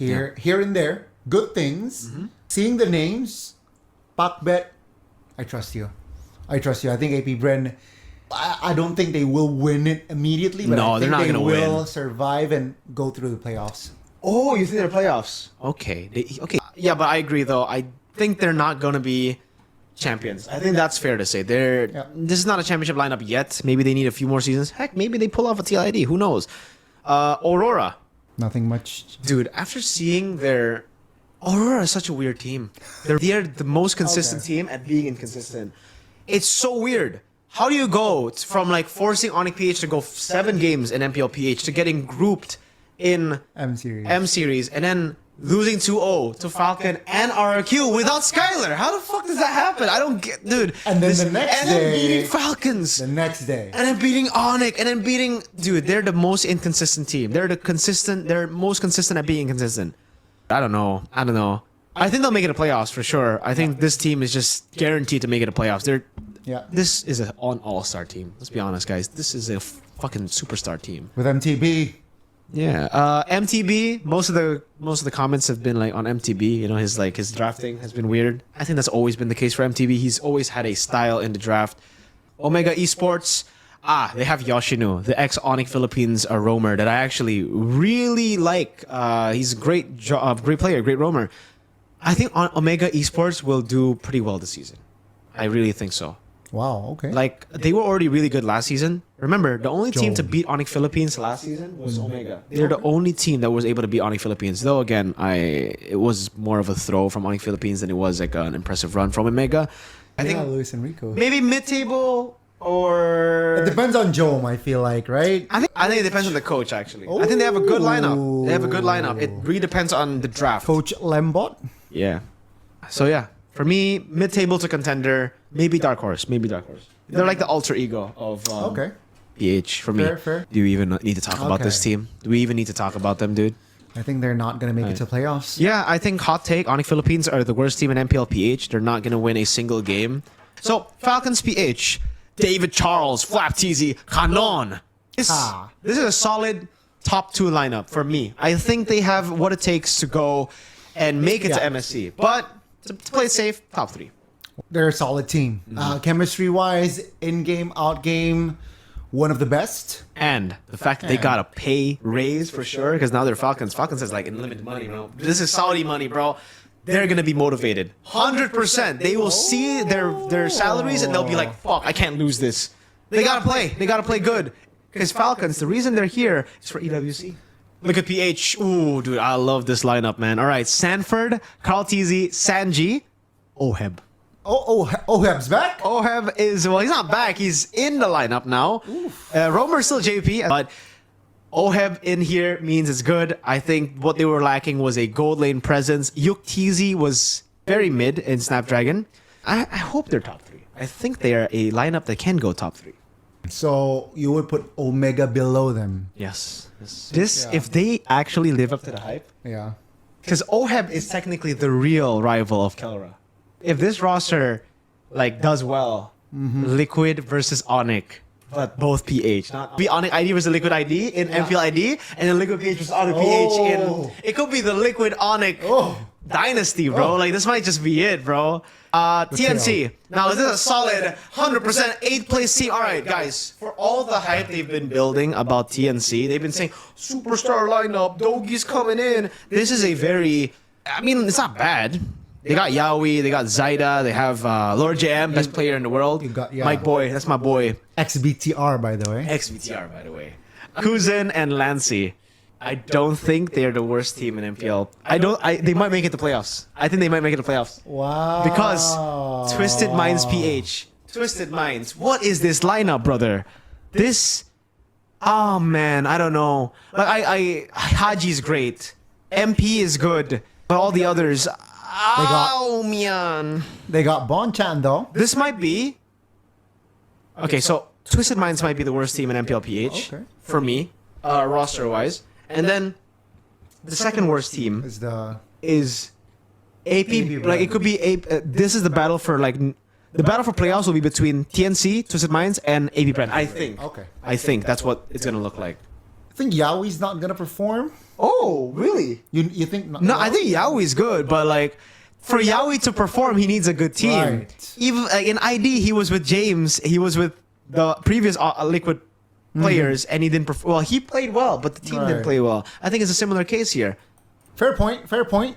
here and there. Good things. Seeing the names, Pakbet, I trust you. I trust you. I think AP Bren, I don't think they will win it immediately, but No, I they're think not they gonna will win. survive and go through the playoffs. Oh, you think they're playoffs? Okay. Okay. Yeah, but I agree though. I think they're not gonna be champions. I think that's fair to say. This is not a championship lineup yet. Maybe they need a few more seasons. Heck, maybe they pull off a TLID. Who knows? Aurora. Nothing much. Dude, after seeing their Aurora is such a weird team. They're the most consistent team at being inconsistent. It's so weird. How do you go from like forcing Onyx PH to go 7 games in MPL PH to getting grouped in M series. M series and then losing 2-0 to Falcon and RRQ without Skylar? How the fuck does that happen? I don't get, dude. And then the next and day, then beating Falcons. The next day. And then beating Onyx, and then beating, dude, they're the most inconsistent team. They're most consistent at being inconsistent. I don't know. I think they'll make it to playoffs for sure. I think this team is just guaranteed to make it to playoffs. This is an all-star team. Let's be honest, guys. This is a fucking superstar team. With MTB. Yeah. MTB, most of the comments have been like on MTB, you know, his drafting has been weird. I think that's always been the case for MTB. He's always had a style in the draft. Omega Esports, they have Yoshino, the ex-Onyx Philippines roamer that I actually really like. He's a great player, great roamer. I think Omega Esports will do pretty well this season. I really think so. Wow, okay. Like, they were already really good last season. Remember, the only team to beat Onyx Philippines last season was Omega. They're the only team that was able to beat Onyx Philippines. Though, again, it was more of a throw from Onyx Philippines than it was like an impressive run from Omega. I think Luis Enrico. maybe mid-table or... It depends on Jome, I feel like, right? I think it depends on the coach, actually. I think they have a good lineup. They have a good lineup. It really depends on the draft. Coach Lembot? Yeah. So, yeah. For me, mid-table to contender, maybe Dark Horse. They're like the alter ego of PH for me. Fair. Do we even need to talk about this team? Do we even need to talk about them, dude? I think they're not going to make it to playoffs. Yeah, I think hot take, Onyx Philippines are the worst team in MPL PH. They're not going to win a single game. So, Falcons PH, David Charles, Flap TZ, Canon. This is a solid top 2 lineup for me. I think they have what it takes to go and make it to MSC. But to play it safe, top 3. They're a solid team. Chemistry-wise, in-game, out-game, one of the best. And the fact that they got a pay raise for sure, because now they're Falcons. Falcons has like unlimited money, bro. This is Saudi money, bro. They're going to be motivated. 100%. They will see their salaries and they'll be like, fuck, I can't lose this. They got to play. They got to play good. Because Falcons, the reason they're here is for EWC. Look at PH. Ooh, dude, I love this lineup, man. All right, Sanford, Carl TZ, Sanji, Oheb. Oheb's back? Oheb is, well, he's not back. He's in the lineup now. Romer's still JP, but Oheb in here means it's good. I think what they were lacking was a gold lane presence. Yuk TZ was very mid in Snapdragon. I hope they're top 3. I think they are a lineup that can go top 3. So you would put Omega below them. Yes. If they actually live up to the hype. Yeah. Because Oheb is technically the real rival of Kelra. If this roster does well, Liquid versus Onyx, but both PH, not be Onyx ID versus Liquid ID in MPL ID, and then Liquid PH versus Onyx PH in. It could be the Liquid Onyx dynasty, bro. Like, this might just be it, bro. TNC. Now, this is a solid 100% 8th place team. All right, guys. For all the hype they've been building about TNC, they've been saying, superstar lineup, Dogi's coming in. This is a very... I mean, it's not bad. They got Yaoi, they got Zaida, they have Lord JM, best player in the world. Mike Boy, that's my boy. XBTR, by the way. Kuzin and Lancy. I don't think they're the worst team in MPL. They might make it to playoffs. I think they might make it to playoffs. Wow. Because Twisted Minds PH. Twisted Minds. What is this lineup, brother? This... Oh, man. I don't know. Like, Haji's great. MP is good. But all the others... man. They got Bonchan, though. This might be... Okay, so Twisted Minds might be the worst team in MPL PH. Okay. For me. Roster-wise. And then the second worst team is AP. Like, it could be this is the battle for the battle for playoffs will be between TNC, Twisted Minds, and AP Bren. I think. Okay. I think that's what it's gonna look like. I think Yaoi's not gonna perform. Oh, really? You think? No, I think Yowie's good, but like for Yowie to perform, he needs a good team. Right. Even in ID, he was with James. He was with the previous Liquid players, and he didn't perform. Well, he played well, but the team didn't Right. play well. I think it's a similar case here. Fair point. Fair point.